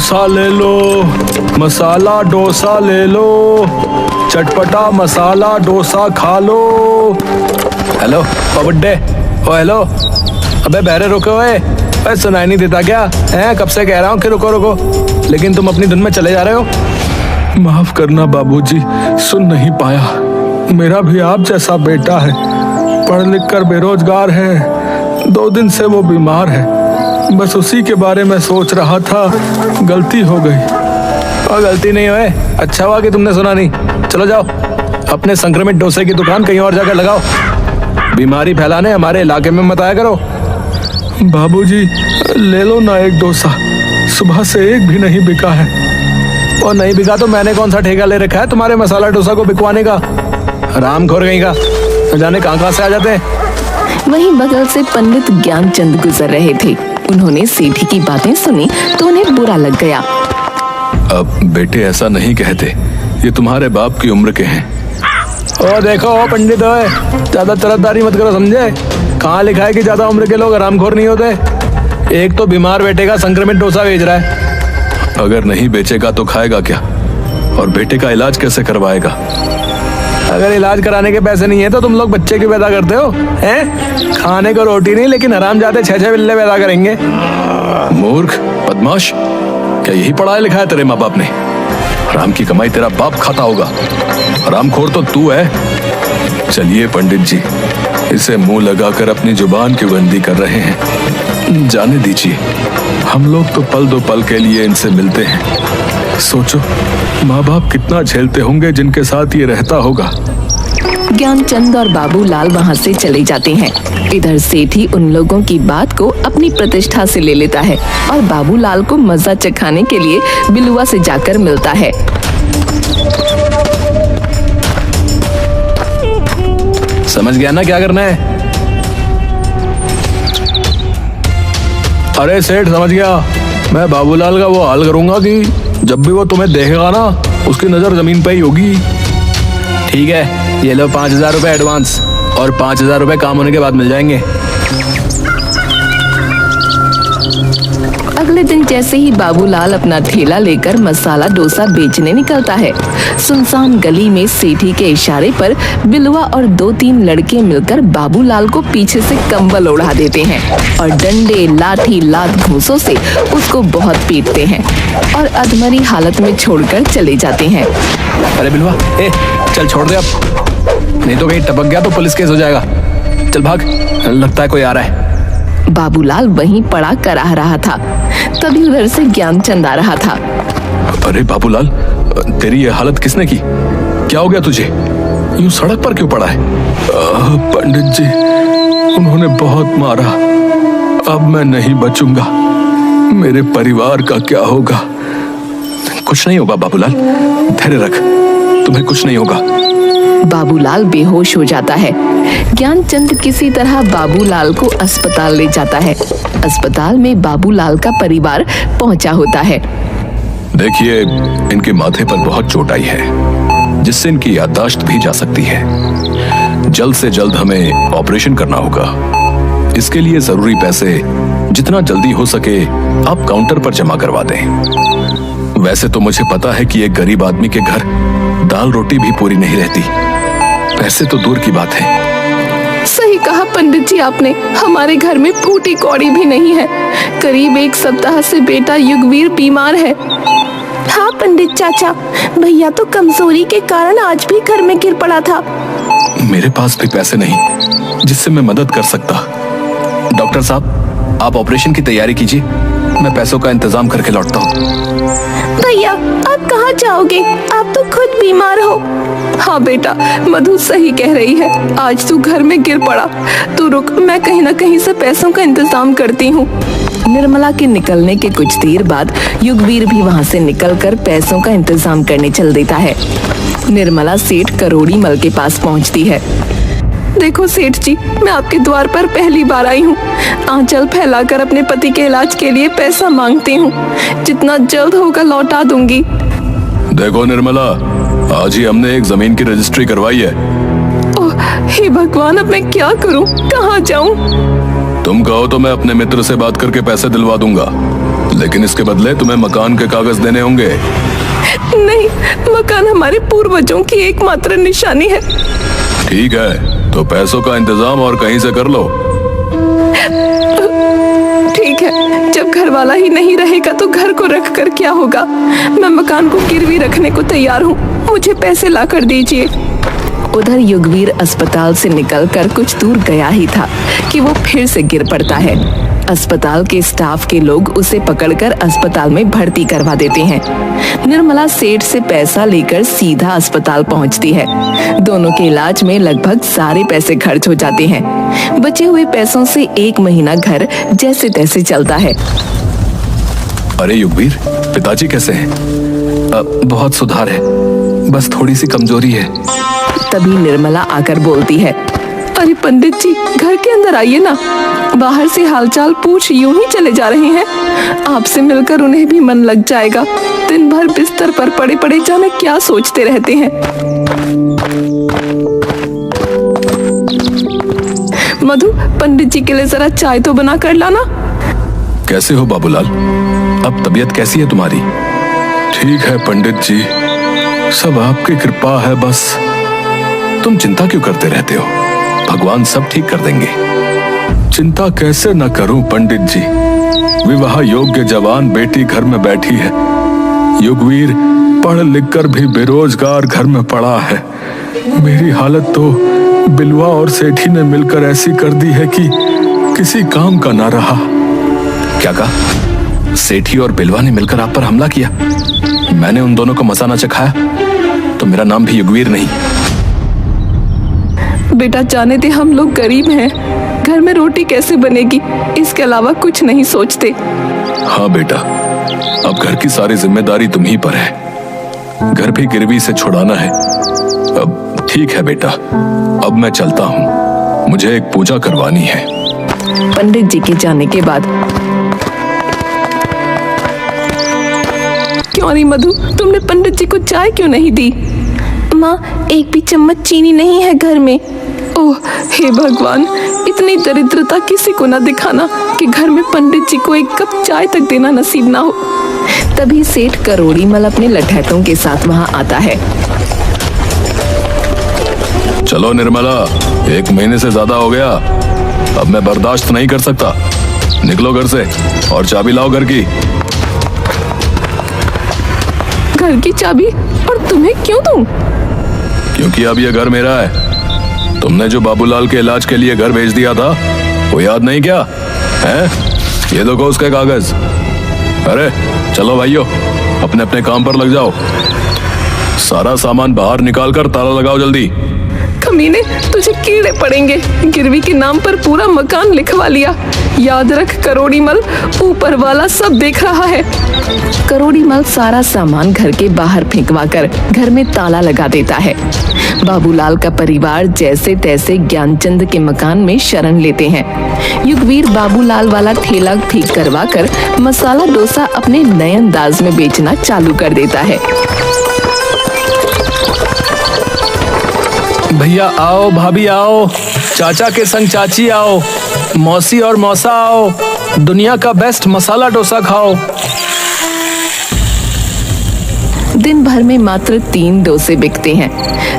डोसा ले लो, मसाला डोसा ले लो, चटपटा मसाला डोसा खा लो। हेलो बुड्ढे, ओ हेलो, अबे बहरे रुके हुए, सुनाई नहीं देता क्या है? कब से कह रहा हूँ कि रुको रुको, लेकिन तुम अपनी धुन में चले जा रहे हो। माफ करना बाबूजी, सुन नहीं पाया। मेरा भी आप जैसा बेटा है, पढ़ लिख कर बेरोजगार है। 2 दिन से वो बीमार है, बस उसी के बारे में सोच रहा था। गलती हो गई। और गलती नहीं हुए, अच्छा हुआ कि तुमने सुना नहीं। चलो जाओ, अपने संक्रमित डोसे की दुकान कहीं और जाकर लगाओ। बीमारी फैलाने हमारे इलाके में मत आया करो। बाबूजी ले लो ना एक डोसा, सुबह से एक भी नहीं बिका है। और नहीं बिका तो मैंने कौन सा ठेका ले रखा है तुम्हारे मसाला डोसा को बिकवाने का? हरामखोर कहीं का, न जाने कहाँ से आ जाते हैं। वहीं बगल से पंडित ज्ञानचंद गुजर रहे थे। उन्होंने सेठी की बातें सुनी तो उन्हें बुरा लग गया। अब बेटे ऐसा नहीं कहते, ये तुम्हारे बाप की उम्र के हैं। ओ देखो पंडित, ज्यादा तरफदारी मत करो, समझे? कहाँ लिखा है कि ज्यादा उम्र के लोग हरामखोर नहीं होते? एक तो बीमार बेटे का संक्रमित डोसा बेच रहा है। अगर नहीं बेचेगा तो खाएगा क्या? और बेटे का इलाज कैसे करवाएगा? अगर इलाज कराने के पैसे नहीं है तो तुम लोग बच्चे क्यों पैदा करते हो हैं? खाने को रोटी नहीं, लेकिन हरामजादे 6-6 बिल्ले पैदा करेंगे। मूर्ख, बदमाश, क्या यही पढ़ाया लिखा है तेरे माँ बाप ने? हराम की कमाई तेरा बाप खाता होगा, हरामखोर तो तू है। चलिए पंडित जी, इसे मुंह लगाकर अपनी जुबान क्यों बंदी कर रहे हैं? जाने दीजिए, हम लोग तो पल दो पल के लिए इनसे मिलते हैं। सोचो माँ बाप कितना झेलते होंगे जिनके साथ ये रहता होगा। ज्ञानचंद और बाबूलाल वहाँ से चले जाते हैं। इधर सेठी उन लोगों की बात को अपनी प्रतिष्ठा से ले लेता है और बाबूलाल को मजा चखाने के लिए बिलुआ से जाकर मिलता है। समझ गया ना क्या करना है? अरे सेठ, समझ गया। मैं बाबूलाल का वो हाल करूंगा कि जब भी वो तुम्हें देखेगा ना, उसकी नजर जमीन पे ही होगी। ठीक है, ये लो 5000 रुपए एडवांस, और 5000 रुपए काम होने के बाद मिल जाएंगे। अगले दिन जैसे ही बाबूलाल अपना ठेला लेकर मसाला डोसा बेचने निकलता है, सुनसान गली में सेठी के इशारे पर बिलुआ और 2-3 लड़के मिलकर बाबूलाल को पीछे से कंबल ओढ़ा देते हैं और डंडे, लाठी, लात घूंसों से उसको बहुत पीटते हैं और अधमरी हालत में छोड़कर चले जाते हैं। अरे बिलुआ, चल छोड़ दे अब, नहीं तो कहीं टपक गया तो पुलिस केस हो जाएगा। चल भाग, लगता है कोई आ रहा है। बाबूलाल वहीं पड़ा कराह रहा था, तभी उधर से ज्ञानचंद आ रहा था। अरे बाबूलाल, तेरी ये हालत किसने की? क्या हो गया तुझे? यूं सड़क पर क्यों पड़ा है? पंडित जी, उन्होंने बहुत मारा, अब मैं नहीं बचूंगा। मेरे परिवार का क्या होगा? कुछ नहीं होगा बाबूलाल, धैर्य रख, तुम्हें कुछ नहीं होगा। बाबूलाल बेहोश हो जाता है। ज्ञानचंद किसी तरह बाबूलाल को अस्पताल ले जाता है। अस्पताल में बाबूलाल का परिवार पहुंचा होता है। देखिए, इनके माथे पर बहुत चोट आई है, जिससे इनकी याददाश्त भी जा सकती है। जल्द से जल्द हमें ऑपरेशन करना होगा। इसके लिए जरूरी पैसे जितना जल्दी हो सके आप काउंटर पर जमा करवा दें। वैसे तो मुझे पता है कि एक गरीब आदमी के घर दाल रोटी भी पूरी नहीं रहती, पैसे तो दूर की बात है। सही कहा पंडित जी आपने, हमारे घर में फूटी कौड़ी भी नहीं है। करीब 1 सप्ताह से बेटा युगवीर बीमार है। हाँ पंडित चाचा, भैया तो कमजोरी के कारण आज भी घर में गिर पड़ा था। मेरे पास भी पैसे नहीं जिससे मैं मदद कर सकता। डॉक्टर साहब, आप ऑपरेशन की तैयारी कीजिए, मैं पैसों का इंतजाम करके लौटता हूँ। भैया आप कहाँ जाओगे? आप तो खुद बीमार हो। हाँ बेटा, मधु सही कह रही है, आज तू घर में गिर पड़ा। तू रुक, मैं कहीं न कहीं से पैसों का इंतजाम करती हूँ। निर्मला के निकलने के कुछ देर बाद युगवीर भी वहाँ से निकलकर पैसों का इंतजाम करने चल देता है। निर्मला सेठ करोड़ी मल के पास पहुँचती है। देखो सेठ जी, मैं आपके द्वार पर पहली बार आई हूँ। आंचल फैलाकर अपने पति के इलाज के लिए पैसा मांगती हूँ, जितना जल्द होगा लौटा दूंगी। देखो निर्मला, आज ही हमने एक जमीन की रजिस्ट्री करवाई है। ओह हे भगवान, अब मैं क्या करूँ, कहाँ जाऊँ? तुम कहो तो मैं अपने मित्र से बात करके पैसे दिलवा दूंगा। लेकिन इसके बदले तुम्हें मकान के कागज देने होंगे। नहीं, मकान हमारे पूर्वजों की एकमात्र निशानी है। ठीक है, तो पैसों का इंतजाम और कहीं से कर लो। ठीक है, जब घर वाला ही नहीं रहेगा तो घर को रख कर क्या होगा। मैं मकान को गिरवी रखने को तैयार हूँ, मुझे पैसे ला कर दीजिए। उधर युगवीर अस्पताल से निकलकर कुछ दूर गया ही था कि वो फिर से गिर पड़ता है। अस्पताल के स्टाफ के लोग उसे पकड़कर अस्पताल में भर्ती करवा देते हैं। निर्मला सेठ से पैसा लेकर सीधा अस्पताल पहुंचती है। दोनों के इलाज में लगभग सारे पैसे खर्च हो जाते हैं। बचे हुए पैसों से 1 महीना घर जैसे तैसे चलता है। अरे युगवीर, पिताजी कैसे हैं? बहुत सुधार है, बस थोड़ी सी कमजोरी है। तभी निर्मला आकर बोलती है, अरे पंडित जी, घर के अंदर आइए ना। बाहर से हालचाल पूछ यूं ही चले जा रहे हैं। आपसे मिलकर उन्हें भी मन लग जाएगा। दिन भर बिस्तर पर पड़े पड़े जाने क्या सोचते रहते हैं। मधु, पंडित जी के लिए जरा चाय तो बना कर लाना। कैसे हो बाबूलाल? अब तबीयत कैसी है तुम्हारी? ठीक है पंडित जी, सब आपकी कृपा है। बस तुम चिंता क्यों करते रहते हो? भगवान सब ठीक कर देंगे। चिंता कैसे न करूं पंडित जी, विवाह योग्य जवान बेटी घर में बैठी है। युगवीर पढ़ लिख कर भी बेरोजगार घर में पड़ा है। मेरी हालत तो बिलवा और सेठी ने मिलकर ऐसी कर दी है कि किसी काम का ना रहा। क्या कहा? सेठी और बिलवा ने मिलकर आप पर हमला किया? मैंने उन दोनों को मसा न चखाया तो मेरा नाम भी युगवीर नहीं। बेटा, जाने दे, हम लोग गरीब हैं, घर में रोटी कैसे बनेगी, इसके अलावा कुछ नहीं सोचते। हाँ बेटा, अब घर की सारी जिम्मेदारी तुम ही पर है। घर भी गिरवी से छुड़ाना है। अब ठीक है बेटा, अब मैं चलता हूँ, मुझे एक पूजा करवानी है। पंडित जी के जाने के बाद, क्यों नहीं मधु, तुमने पंडित जी को चाय क्यों नहीं दी? माँ, एक भी चम्मच चीनी नहीं है घर में। ओह हे भगवान, इतनी दरिद्रता किसी को ना दिखाना कि घर में पंडित जी को एक कप चाय तक देना नसीब ना हो। तभी सेठ करोड़ीमल अपने लठैतों के साथ वहां आता है। चलो निर्मला, 1 महीने से ज्यादा हो गया, अब मैं बर्दाश्त नहीं कर सकता। निकलो घर से और चाबी लाओ घर की। घर की चाबी? और तुम्हें क्यों दूं? क्योंकि अब यह घर मेरा है। तुमने जो बाबूलाल के इलाज के लिए घर भेज दिया था, वो याद नहीं क्या है? ये देखो उसके कागज। अरे चलो भाइयों, अपने अपने काम पर लग जाओ। सारा सामान बाहर निकाल कर ताला लगाओ जल्दी। कमीने, तुझे कीड़े पड़ेंगे। गिरवी के नाम पर पूरा मकान लिखवा लिया। याद रख करोड़ीमल, ऊपर वाला सब देख रहा है। करोड़ीमल सारा सामान घर के बाहर फेंकवा कर घर में ताला लगा देता है। बाबूलाल का परिवार जैसे तैसे ज्ञानचंद के मकान में शरण लेते हैं। युगवीर बाबूलाल वाला ठेला ठीक करवा कर मसाला डोसा अपने नए अंदाज में बेचना चालू कर देता है। भैया आओ, भाभी आओ, चाचा के संग चाची आओ, मौसी और मौसा आओ, दुनिया का बेस्ट मसाला डोसा खाओ। दिन भर में मात्र 3 डोसे बिकते हैं।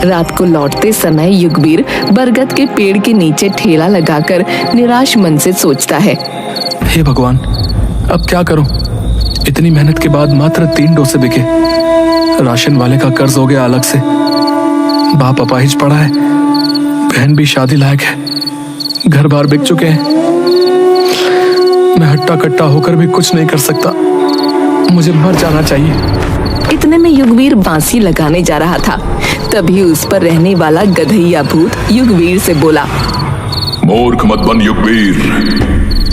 रात को लौटते समय युगवीर बरगद के पेड़ के नीचे ठेला लगाकर निराश मन से सोचता है, हे भगवान, अब क्या करूं? इतनी मेहनत के बाद मात्र 3 डोसे बिके। राशन वाले का कर्ज हो गया अलग से। बाप अपाहिज पड़ा है, बहन भी शादी लायक है, घर बार बिक चुके हैं। मैं हट्टा कट्टा होकर भी कुछ नहीं कर सकता। मुझे मर जाना चाहिए। इतने में युगवीर बांसी लगाने जा रहा था। तभी उस पर रहने वाला गधैया भूत युगवीर से बोला, मूर्ख मत बन युगवीर,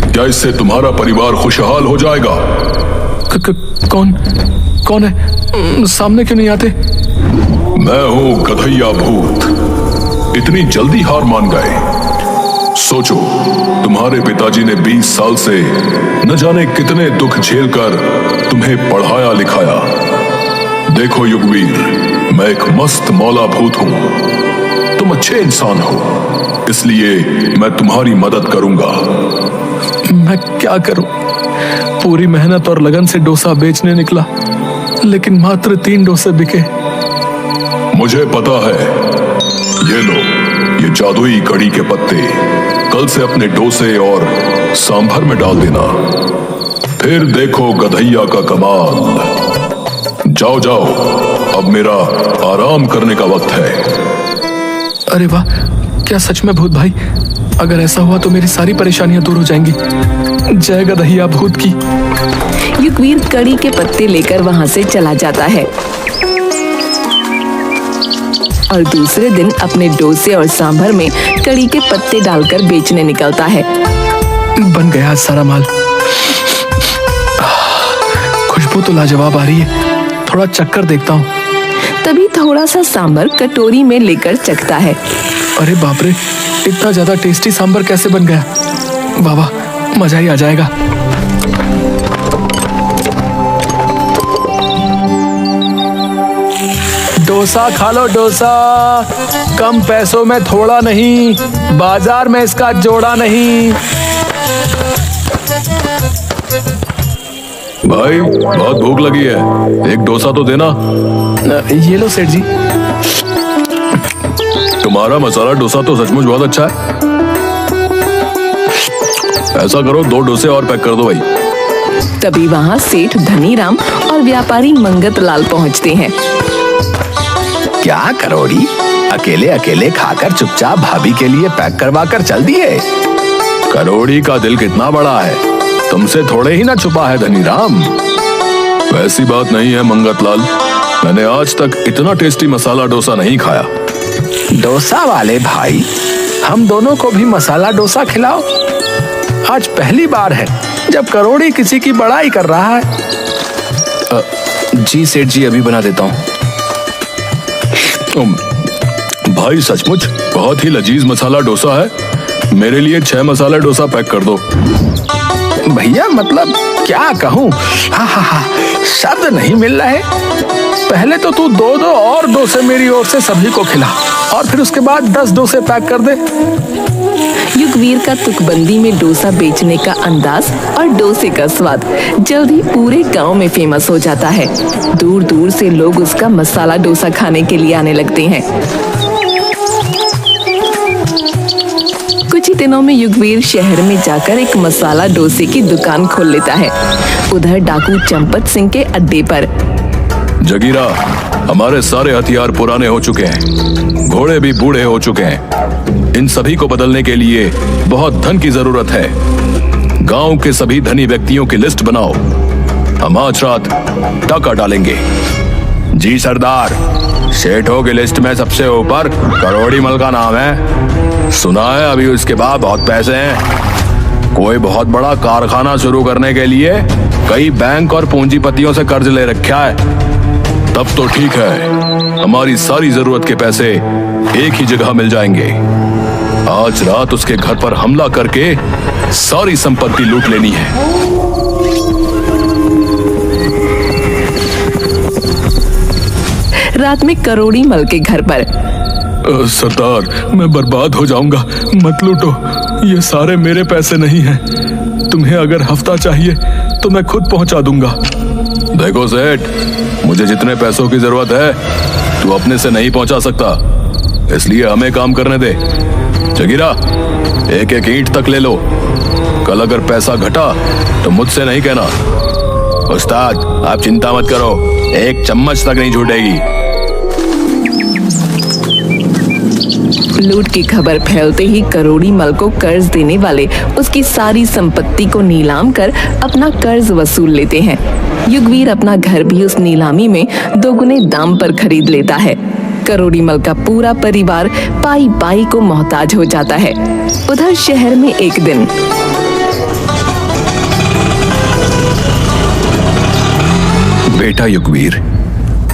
क्या इससे तुम्हारा परिवार खुशहाल हो जाएगा? कौन है? सामने क्यों नहीं आते? मैं हूँ गधैया भूत। इतनी जल्दी हार मान गए? सोचो, तुम्हारे पिताजी ने 20 साल से न जाने कितने दुख झेलकर तुम्हें पढ़ाया लिखाया। देखो युगवीर, मैं एक मस्त मौला भूत हूं। तुम अच्छे इंसान हो, इसलिए मैं तुम्हारी मदद करूंगा। मैं क्या करूं? पूरी मेहनत और लगन से डोसा बेचने निकला, लेकिन मात्र 3 डोसे बिके। मुझे पता है। ये लो, ये जादुई कड़ी के पत्ते कल से अपने डोसे और सांभर में डाल देना, फिर देखो गधैया का कमाल। जाओ जाओ, अब मेरा आराम करने का वक्त है। अरे वाह, क्या सच में भूत भाई? अगर ऐसा हुआ तो मेरी सारी परेशानियां दूर हो जाएंगी। जय गधैया भूत की। युगवीर कड़ी के पत्ते लेकर वहां से चला जाता है और दूसरे दिन अपने डोसे और सांभर में कड़ी के पत्ते डालकर बेचने निकलता है। बन गया आज सारा माल। खुशबू तो लाजवाब आ रही है, थोड़ा चक्कर देखता हूँ। तभी थोड़ा सा सांभर कटोरी में लेकर चखता है। अरे बाप रे, इतना ज्यादा टेस्टी सांभर कैसे बन गया? वाह वाह, मजा ही आ जाएगा। डोसा खा लो डोसा, कम पैसों में थोड़ा नहीं, बाजार में इसका जोड़ा नहीं। भाई बहुत भूख लगी है, एक डोसा तो देना। ये लो सेठ जी। तुम्हारा मसाला डोसा तो सचमुच बहुत अच्छा है। ऐसा करो 2 डोसे और पैक कर दो भाई। तभी वहां सेठ धनीराम और व्यापारी मंगत लाल पहुंचते हैं। क्या करोड़ी, अकेले अकेले खाकर चुपचाप भाभी के लिए पैक करवा कर चल दिए? करोड़ी का दिल कितना बड़ा है, तुमसे थोड़े ही ना छुपा है धनीराम। वैसी बात नहीं है मंगतलाल, मैंने आज तक इतना टेस्टी मसाला डोसा नहीं खाया। डोसा वाले भाई, हम दोनों को भी मसाला डोसा खिलाओ। आज पहली बार है जब करोड़ी किसी की बड़ाई कर रहा है। जी सेठ जी, अभी बना देता हूँ। भाई सचमुच बहुत ही लजीज मसाला डोसा है, मेरे लिए 6 मसाला डोसा पैक कर दो। भैया मतलब क्या कहूँ, हा हा हा, शब्द नहीं मिल रहे। पहले तो तू 2-2 और डोसे मेरी ओर से सभी को खिला, और फिर उसके बाद 10 डोसे पैक कर दे। युगवीर का तुकबंदी में डोसा बेचने का अंदाज और डोसे का स्वाद जल्द ही पूरे गांव में फेमस हो जाता है। दूर दूर से लोग उसका मसाला डोसा खाने के लिए आने लगते हैं। कुछ ही दिनों में युगवीर शहर में जाकर एक मसाला डोसे की दुकान खोल लेता है। उधर डाकू चंपत सिंह के अड्डे पर जगीरा, हमारे सारे हथियार पुराने हो चुके हैं, घोड़े भी बूढ़े हो चुके हैं। इन सभी को बदलने के लिए बहुत धन की जरूरत है। गांव के सभी धनी व्यक्तियों की लिस्ट बनाओ, हम आज रात टाका डालेंगे। जी सरदार, सेठों की लिस्ट में सबसे ऊपर करोड़ी मल का नाम है। सुना है अभी उसके पास बहुत पैसे हैं। कोई बहुत बड़ा कारखाना शुरू करने के लिए कई बैंक और पूंजीपतियों से कर्ज ले रखा है। तब तो ठीक है, हमारी सारी जरूरत के पैसे एक ही जगह मिल जाएंगे। आज रात उसके घर पर हमला करके सारी संपत्ति लूट लेनी है। रात में करोड़ी मल के घर पर सरदार, मैं बर्बाद हो जाऊंगा, मत लूटो, ये सारे मेरे पैसे नहीं हैं। तुम्हें अगर हफ्ता चाहिए तो मैं खुद पहुंचा दूंगा। देखो सेठ, मुझे जितने पैसों की जरूरत है तू अपने से नहीं पहुंचा सकता, इसलिए हमें काम करने दे। जगीरा, एक एक ईंट तक ले लो। कल अगर पैसा घटा तो मुझसे नहीं कहना। उस्ताद आप चिंता मत करो, एक चम्मच तक नहीं छूटेगी। लूट की खबर फैलते ही करोड़ी मल को कर्ज देने वाले उसकी सारी संपत्ति को नीलाम कर अपना कर्ज वसूल लेते हैं। युगवीर अपना घर भी उस नीलामी में 2 गुने दाम पर खरीद लेता है। करोड़ी मल का पूरा परिवार पाई पाई को मोहताज हो जाता है। उधर शहर में एक दिन बेटा युगवीर,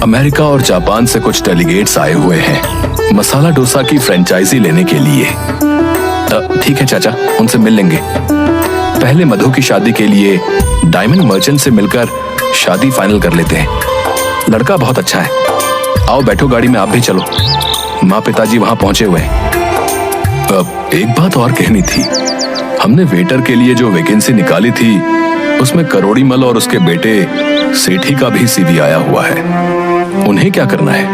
अमेरिका और जापान से कुछ डेलीगेट्स आए हुए हैं मसाला डोसा की फ्रेंचाइजी लेने के लिए। ठीक है चाचा, उनसे मिल लेंगे। पहले मधु की शादी के लिए डायमंड मर्चेंट से मिलकर शादी फाइनल कर लेते हैं। लड़का बहुत अच्छा है। आओ बैठो गाड़ी में, आप भी चलो। माँ पिताजी वहां पहुंचे हुए हैं। एक बात और कहनी थी, हमने वेटर के लिए जो वैकेंसी निकाली थी उसमें करोड़ीमल और उसके बेटे सेठी का भी सीवी आया हुआ है। उन्हें क्या करना है?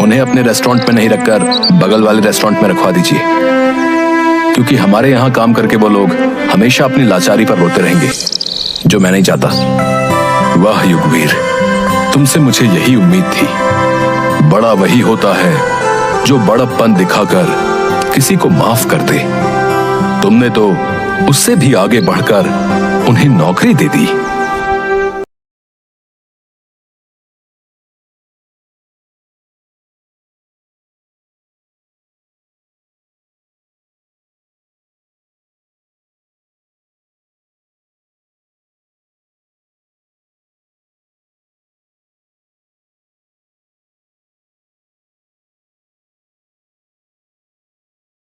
उन्हें अपने रेस्टोरेंट में नहीं रखकर बगल वाले रेस्टोरेंट में रखवा दीजिए, क्योंकि हमारे यहाँ काम करके वो लोग हमेशा अपनी लाचारी पर रोते रहेंगे, जो मैं नहीं चाहता। वाह युगवीर, तुमसे मुझे यही उम्मीद थी। बड़ा वही होता है जो बड़प्पन दिखाकर किसी को माफ कर दे। तुमने तो उससे भी आगे बढ़कर उन्हें नौकरी दे दी।